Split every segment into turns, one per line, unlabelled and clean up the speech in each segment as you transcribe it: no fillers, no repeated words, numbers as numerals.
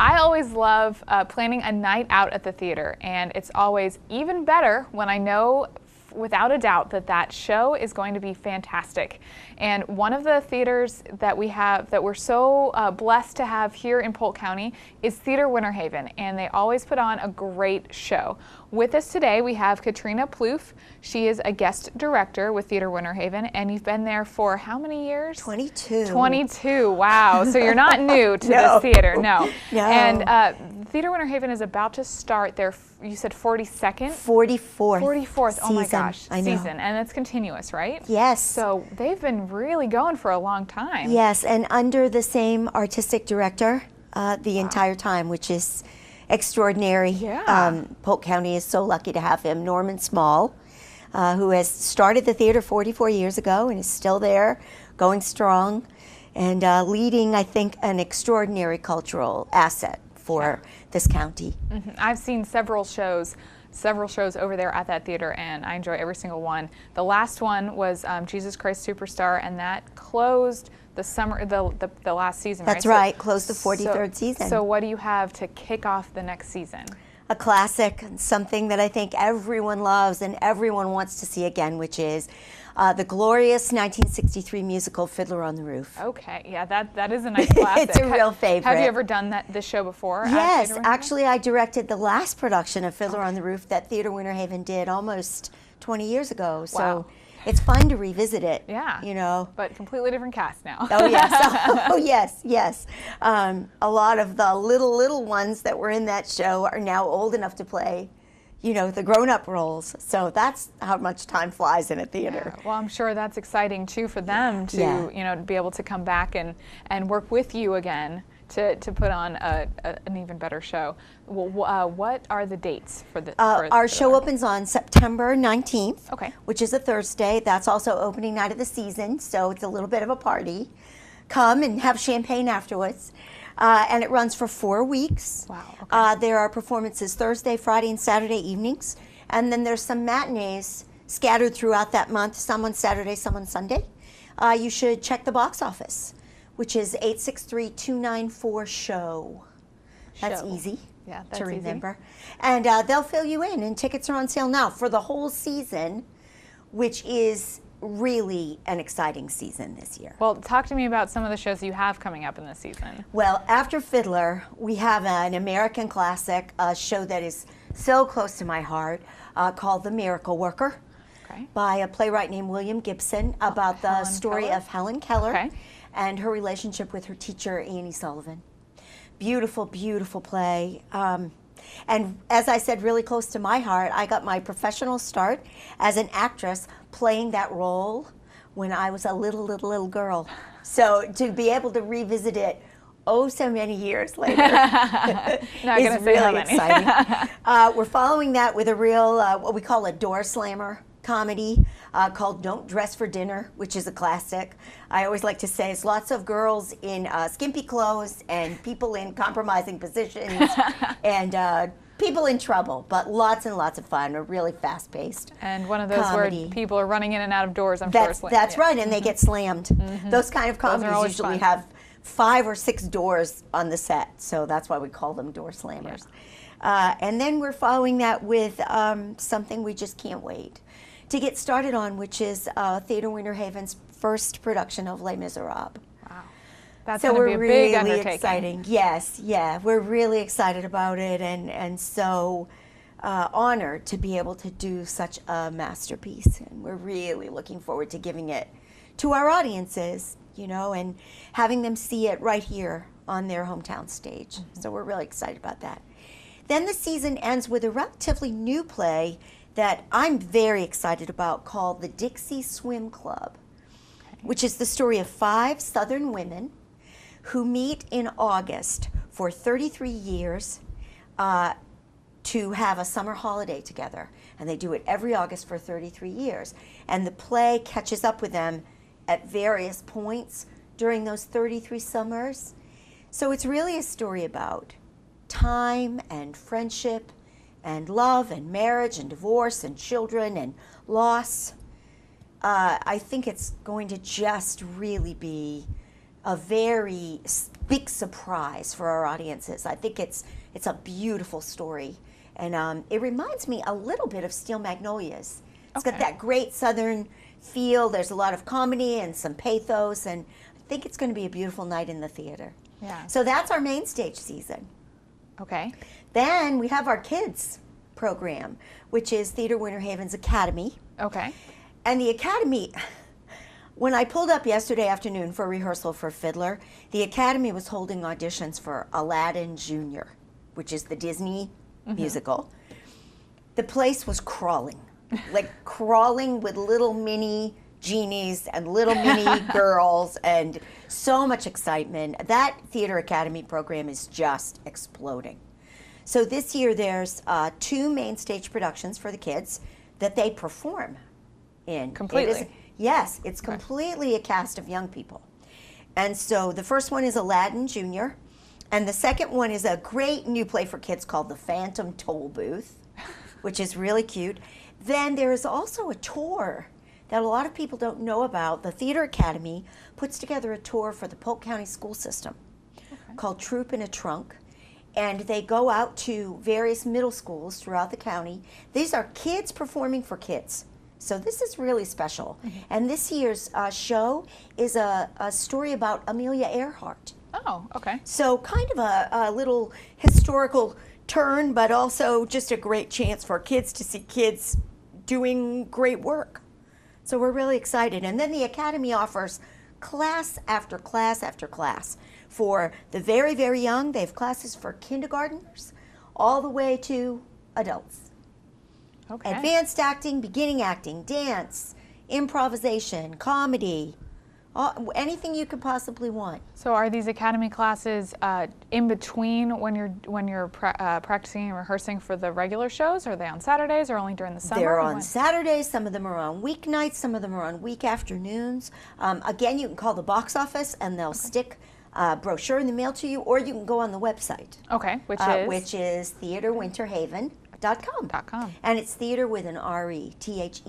I always love planning a night out at the theater, and it's always even better when I know without a doubt that that show is going to be fantastic. And one of the theaters that we have, that we're so blessed to have here in Polk County, is Theater Winter Haven, and they always put on a great show. With us today we have Katrina Plouffe. She is a guest director with Theater Winter Haven, and you've been there for how many years?
22.
22, wow. So you're not new to
No.
this theater, no.
No.
And Theater Winter Haven is about to start their, you said 42nd?
44th.
44th, oh my gosh,
I know.
season. And it's continuous, right?
Yes.
So they've been really going for a long time.
Yes, and under the same artistic director the entire time, which is extraordinary.
Yeah.
Polk County is so lucky to have him. Norman Small, who has started the theater 44 years ago and is still there, going strong, and leading, I think, an extraordinary cultural asset for this county.
Mm-hmm. I've seen several shows over there at that theater, and I enjoy every single one. The last one was Jesus Christ Superstar, and that closed the summer, the last season.
That's
right.
right, closed the 43rd season.
So what do you have to kick off the next season?
A classic, something that I think everyone loves and everyone wants to see again, which is the glorious 1963 musical Fiddler on the Roof.
Okay, yeah, that is a nice classic.
It's a real favorite.
Have you ever done this show before?
Yes, actually I directed the last production of Fiddler on the Roof that Theater Winter Haven did almost 20 years ago. So
wow.
It's fun to revisit it.
Yeah,
you know.
But completely different cast now.
Oh yes, oh yes, yes. A lot of the little ones that were in that show are now old enough to play, you know, the grown-up roles. So that's how much time flies in a theater.
Yeah. Well, I'm sure that's exciting too for them to, you know, to be able to come back and work with you again to put on an even better show. Well, what are the dates for the?
Our show opens on September 19th,
okay,
which is a Thursday. That's also opening night of the season, so it's a little bit of a party. Come and have champagne afterwards. And it runs for 4 weeks.
Wow. Okay.
There are performances Thursday, Friday, and Saturday evenings. And then there's some matinees scattered throughout that month, some on Saturday, some on Sunday. You should check the box office, which is 863-294-SHOW. That's easy to remember. Easy. And they'll fill you in, and tickets are on sale now for the whole season, which is really an exciting season this year.
Well, talk to me about some of the shows you have coming up in this season.
Well, after Fiddler, we have an American classic, a show that is so close to my heart, called The Miracle Worker, by a playwright named William Gibson, about the story of Helen Keller and her relationship with her teacher, Annie Sullivan. Beautiful, beautiful play. And as I said, really close to my heart. I got my professional start as an actress playing that role when I was a little girl. So to be able to revisit it so many years later is really exciting. We're following that with a real, what we call a door slammer comedy called Don't Dress for Dinner, which is a classic. I always like to say it's lots of girls in skimpy clothes and people in compromising positions and people in trouble, but lots and lots of fun, a really fast-paced
and one of those
comedy.
Where people are running in and out of doors, I'm sure.
That's right, and they get slammed. Those kind of comedies usually have 5 or 6 doors on the set, so that's why we call them door slammers. And then we're following that with something we just can't wait to get started on, which is Theater Winter Haven's first production of Les Miserables.
Wow. That's going to be a big undertaking.
Really exciting. Yes, yeah, we're really excited about it, and so honored to be able to do such a masterpiece. And we're really looking forward to giving it to our audiences, you know, and having them see it right here on their hometown stage. So we're really excited about that. Then the season ends with a relatively new play that I'm very excited about called The Dixie Swim Club, which is the story of 5 Southern women who meet in August for 33 years to have a summer holiday together. And they do it every August for 33 years. And the play catches up with them at various points during those 33 summers. So it's really a story about time and friendship and love and marriage and divorce and children and loss. I think it's going to just really be a very big surprise for our audiences. I think it's a beautiful story, and it reminds me a little bit of Steel Magnolias. It's got that great Southern feel. There's a lot of comedy and some pathos, and I think it's going to be a beautiful night in the theater.
Yeah.
So that's our main stage season.
Okay.
Then we have our kids program, which is Theater Winter Haven's Academy.
Okay.
And the Academy, when I pulled up yesterday afternoon for rehearsal for Fiddler, the Academy was holding auditions for Aladdin Jr., which is the Disney musical. The place was crawling, like crawling with little mini genies and little mini girls, and so much excitement. That Theater Academy program is just exploding. So this year there's 2 main stage productions for the kids that they perform in.
Completely?
Yes, it's completely a cast of young people. And so the first one is Aladdin Jr., and the second one is a great new play for kids called The Phantom Toll Booth, which is really cute. Then there is also a tour that a lot of people don't know about. The Theater Academy puts together a tour for the Polk County school system called Troop in a Trunk. And they go out to various middle schools throughout the county. These are kids performing for kids. So this is really special. And this year's show is a story about Amelia Earhart.
Oh, okay.
So kind of a little historical turn, but also just a great chance for kids to see kids doing great work. So we're really excited. And then the Academy offers class after class after class. For the very, very young, they have classes for kindergartners all the way to adults.
Okay.
Advanced acting, beginning acting, dance, improvisation, comedy, anything you could possibly want.
So are these academy classes in between when you're practicing and rehearsing for the regular shows? Are they on Saturdays or only during the summer?
They're on Saturdays. Some of them are on weeknights. Some of them are on week afternoons. Again, you can call the box office and they'll stick a brochure in the mail to you, or you can go on the website.
Okay, which
is theaterwinterhaven.com. And it's theater with an R-E, Theatre.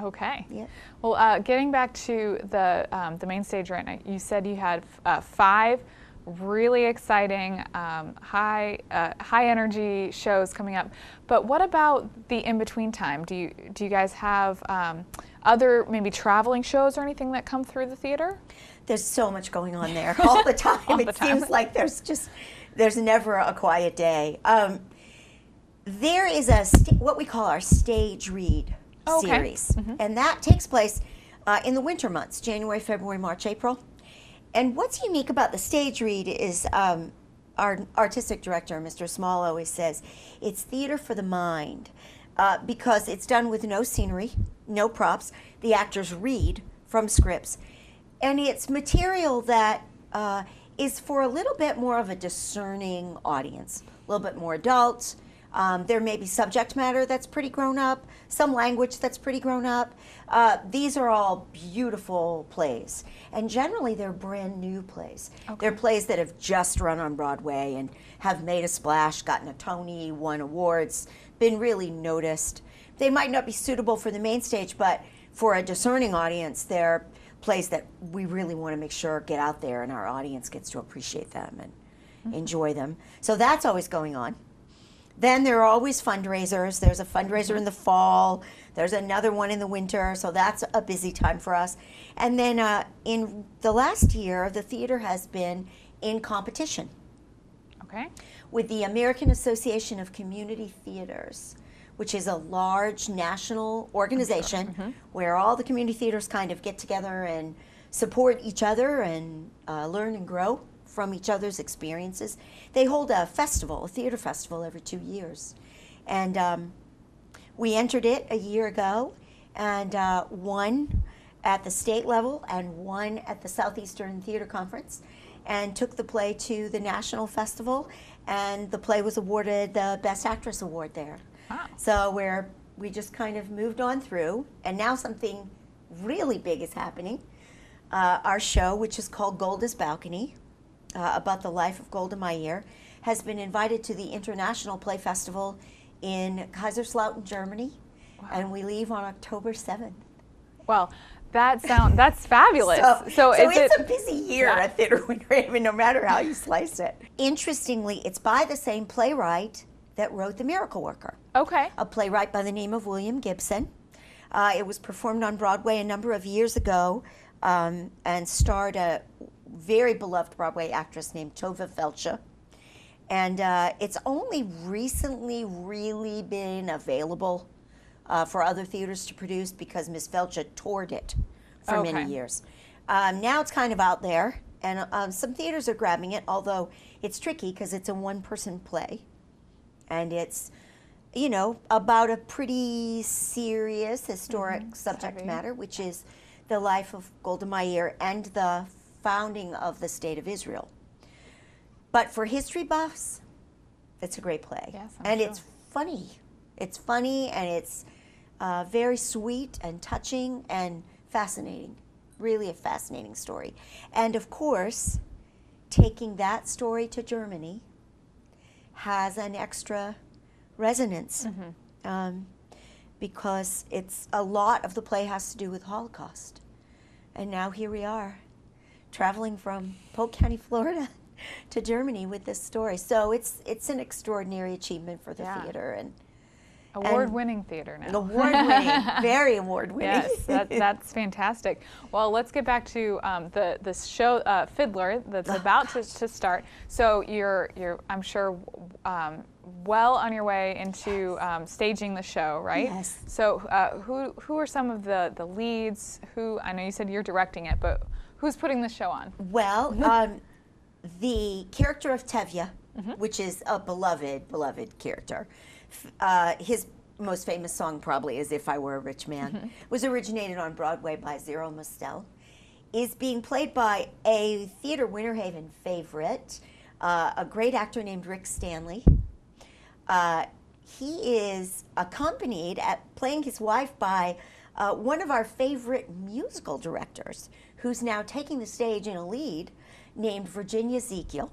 Okay.
Yeah.
Well, getting back to the main stage right now, you said you had 5 really exciting, high energy shows coming up. But what about the in-between time? Do you guys have other maybe traveling shows or anything that come through the theater?
There's so much going on there all the time. It seems like there's never a quiet day. There is what we call our stage read series, and that takes place in the winter months, January, February, March, April. And what's unique about the stage read is our artistic director, Mr. Small, always says it's theater for the mind, because it's done with no scenery, no props. The actors read from scripts. And it's material that is for a little bit more of a discerning audience, a little bit more adult. There may be subject matter that's pretty grown up, some language that's pretty grown up. These are all beautiful plays. And generally, they're brand new plays. Okay. They're plays that have just run on Broadway and have made a splash, gotten a Tony, won awards, been really noticed. They might not be suitable for the main stage, but for a discerning audience, they're plays that we really want to make sure get out there and our audience gets to appreciate them and enjoy them. So that's always going on. Then there are always fundraisers. There's a fundraiser in the fall. There's another one in the winter. So that's a busy time for us. And then in the last year, the theater has been in competition.
Okay.
With the American Association of Community Theaters, which is a large national organization where all the community theaters kind of get together and support each other and learn and grow from each other's experiences. They hold a festival, a theater festival, every 2 years. And we entered it a year ago and won at the state level and won at the Southeastern Theater Conference and took the play to the national festival, and the play was awarded the Best Actress Award there. Wow. So we just kind of moved on through, and now something really big is happening. Our show, which is called Golda's Balcony, about the life of Golda Meir, has been invited to the International Play Festival in Kaiserslautern, Germany, and we leave on October 7th.
Well, That's fabulous.
So it's a busy year at Theater Winter Haven, no matter how you slice it. Interestingly, it's by the same playwright that wrote The Miracle Worker.
Okay.
A playwright by the name of William Gibson. It was performed on Broadway a number of years ago and starred a very beloved Broadway actress named Tova Feldsha. And it's only recently really been available for other theaters to produce because Miss Feldsha toured it for many years. Now it's kind of out there, and some theaters are grabbing it, although it's tricky because it's a one-person play. And it's, you know, about a pretty serious historic subject matter, which is the life of Golda Meir and the founding of the State of Israel. But for history buffs, it's a great play.
Yes,
and sure. It's funny. It's funny, and it's very sweet and touching and fascinating. Really a fascinating story. And of course, taking that story to Germany has an extra resonance because it's a lot of the play has to do with Holocaust. And now here we are, traveling from Polk County, Florida to Germany with this story. So it's an extraordinary achievement for the theater. And
award-winning theater now.
Award-winning, very award-winning.
Yes, that's fantastic. Well, let's get back to the show Fiddler that's about to start. So you're I'm sure well on your way into staging the show, right?
Yes.
So who are some of the leads? Who, I know you said you're directing it, but who's putting the show on?
Well, the character of Tevye, which is a beloved character. His most famous song probably is If I Were a Rich Man, was originated on Broadway by Zero Mostel, is being played by a Theater Winter Haven favorite, a great actor named Rick Stanley. He is accompanied at playing his wife by one of our favorite musical directors, who's now taking the stage in a lead, named Virginia Ezekiel.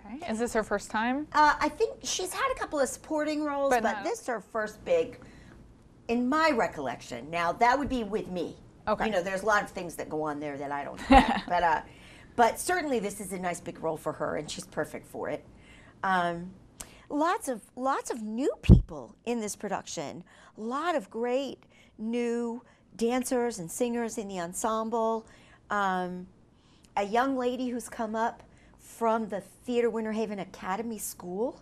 Okay. Is this her first time?
I think she's had a couple of supporting roles, but this is her first big, in my recollection. Now, that would be with me.
Okay.
You know, there's a lot of things that go on there that I don't get. But certainly this is a nice big role for her, and she's perfect for it. Lots of new people in this production. A lot of great new dancers and singers in the ensemble. A young lady who's come up from the Theater Winter Haven Academy School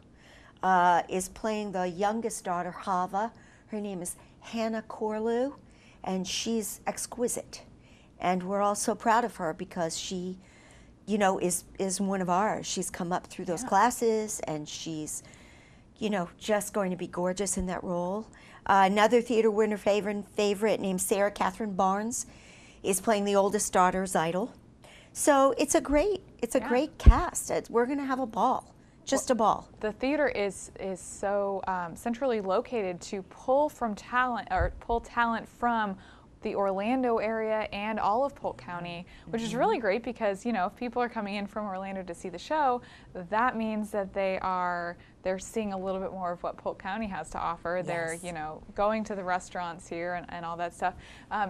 is playing the youngest daughter, Hava. Her name is Hannah Corlew, and she's exquisite. And we're all so proud of her because she, you know, is one of ours. She's come up through those classes, and she's, you know, just going to be gorgeous in that role. Another Theater Winter Haven favorite named Sarah Catherine Barnes is playing the oldest daughter, Zeidel. So it's a great cast. We're going to have a ball, just a ball.
The theater is so centrally located to pull talent from the Orlando area and all of Polk County, which is really great because, you know, if people are coming in from Orlando to see the show, that means that they're seeing a little bit more of what Polk County has to offer. Yes. They're, you know, going to the restaurants here and all that stuff.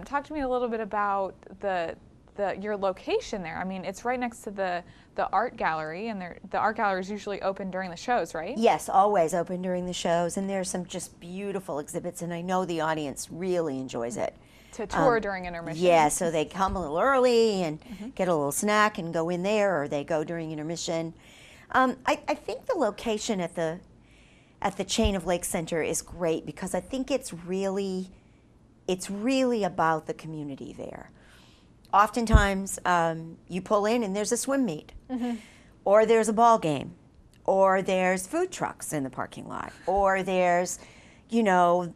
Talk to me a little bit about your location there. I mean, it's right next to the art gallery, and the art gallery is usually open during the shows, right?
Yes, always open during the shows, and there's some just beautiful exhibits, and I know the audience really enjoys it.
To tour during intermission.
Yeah, so they come a little early and get a little snack and go in there, or they go during intermission. I think the location at the Chain of Lake Center is great because I think it's really about the community there. Oftentimes, you pull in and there's a swim meet, or there's a ball game, or there's food trucks in the parking lot, or there's, you know,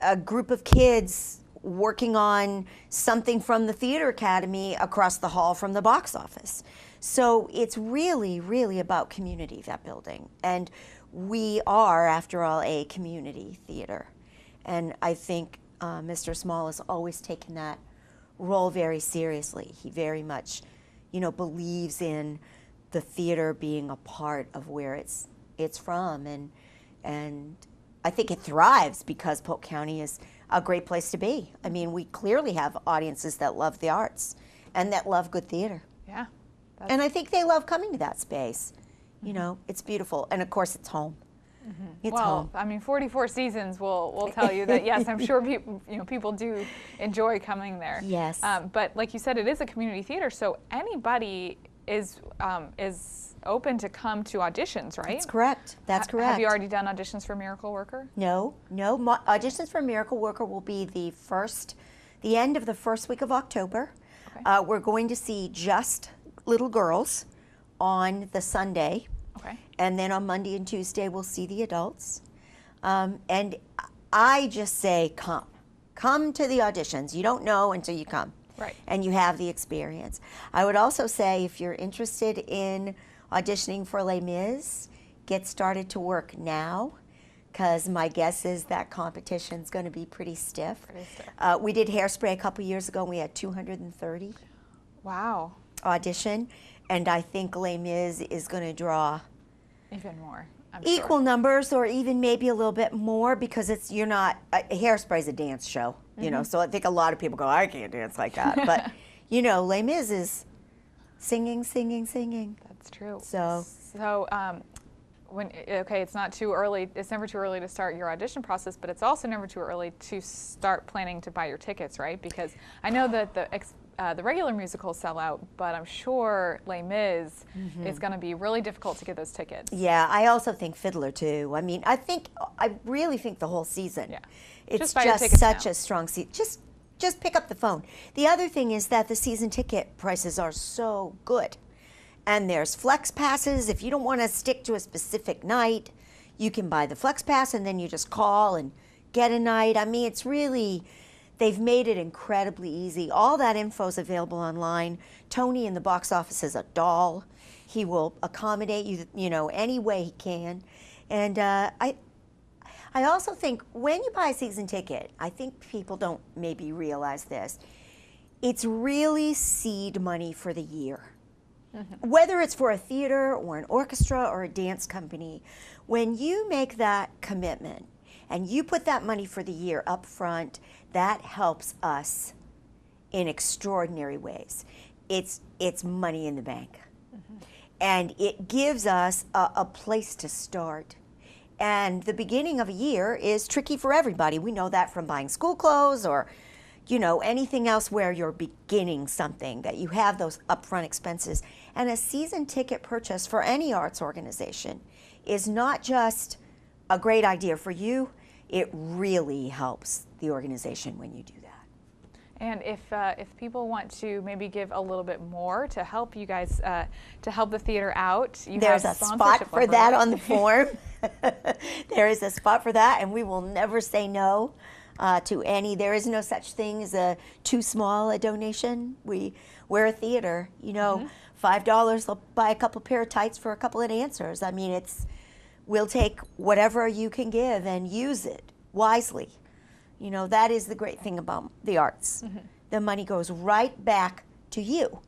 a group of kids working on something from the Theater Academy across the hall from the box office. So it's really, really about community, that building. And we are, after all, a community theater. And I think Mr. Small has always taken that role very seriously. He very much, you know, believes in the theater being a part of where it's from, and I think it thrives because Polk County is a great place to be. I mean, we clearly have audiences that love the arts and that love good theater.
Yeah.
And I think they love coming to that space. You know, it's beautiful. And of course, it's home. It's home.
I mean, 44 seasons will tell you that, yes, I'm sure people do enjoy coming there.
Yes.
But like you said, it is a community theater, so anybody is open to come to auditions, right?
That's correct. That's correct.
Have you already done auditions for Miracle Worker?
No. Auditions for Miracle Worker will be the end of the first week of October. Okay. We're going to see just little girls on the Sunday.
Okay.
And then on Monday and Tuesday, we'll see the adults. And I just say, come to the auditions. You don't know until you come.
Right.
And you have the experience. I would also say, if you're interested in auditioning for Les Mis, get started to work now, because my guess is that competition's going to be pretty stiff. We did Hairspray a couple years ago, and we had 230.
Wow.
Audition, and I think Les Mis is going to draw
even more.
Equal numbers, or even maybe a little bit more, because Hairspray's a dance show, you know, so I think a lot of people go, I can't dance like that. But, you know, Les Mis is singing, singing, singing.
That's true.
So
it's not too early, it's never too early to start your audition process, but it's also never too early to start planning to buy your tickets, right? Because I know that the regular musicals sell out, but I'm sure Les Mis is going to be really difficult to get those tickets.
Yeah, I also think Fiddler too. I mean, I really think the whole season.
Yeah.
It's just such a strong season. Just pick up the phone. The other thing is that the season ticket prices are so good. And there's flex passes. If you don't want to stick to a specific night, you can buy the flex pass and then you just call and get a night. I mean, it's really, they've made it incredibly easy. All that info is available online. Tony in the box office is a doll. He will accommodate you, you know, any way he can. And I also think when you buy a season ticket, I think people don't maybe realize this. It's really seed money for the year. Whether it's for a theater or an orchestra or a dance company, when you make that commitment and you put that money for the year up front, that helps us in extraordinary ways. It's money in the bank. And it gives us a place to start. And the beginning of a year is tricky for everybody. We know that from buying school clothes or, you know, anything else where you're beginning something, that you have those upfront expenses. And a season ticket purchase for any arts organization is not just a great idea for you, it really helps the organization when you do that.
And if people want to maybe give a little bit more to help you guys, to help the theater out,
there's a spot for that on the form. There is a spot for that, and we will never say no to any. There is no such thing as a too small a donation. We're a theater, you know. $5, they'll buy a couple pair of tights for a couple of dancers. I mean, we'll take whatever you can give and use it wisely. You know, that is the great thing about the arts. The money goes right back to you.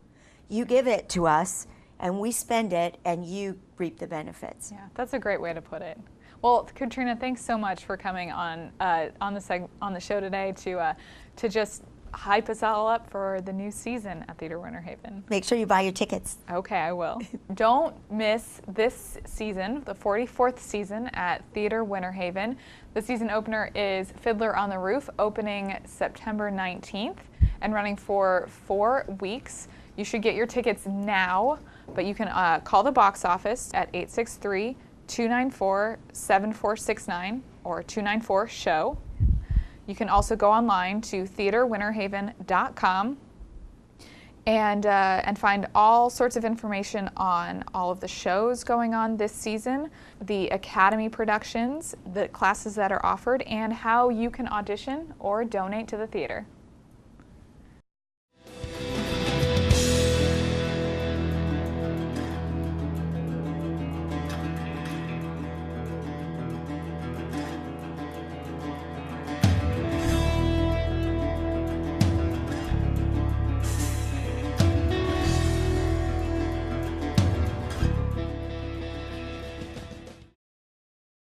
You give it to us, and we spend it, and you reap the benefits.
Yeah, that's a great way to put it. Well, Katrina, thanks so much for coming on the show today to just hype us all up for the new season at Theater Winter Haven.
Make sure you buy your tickets.
Okay, I will. Don't miss this season, the 44th season at Theater Winter Haven. The season opener is Fiddler on the Roof, opening September 19th and running for 4 weeks. You should get your tickets now, but you can call the box office at 863-294-7469 or 294-SHOW. You can also go online to theaterwinterhaven.com and find all sorts of information on all of the shows going on this season, the Academy productions, the classes that are offered, and how you can audition or donate to the theater.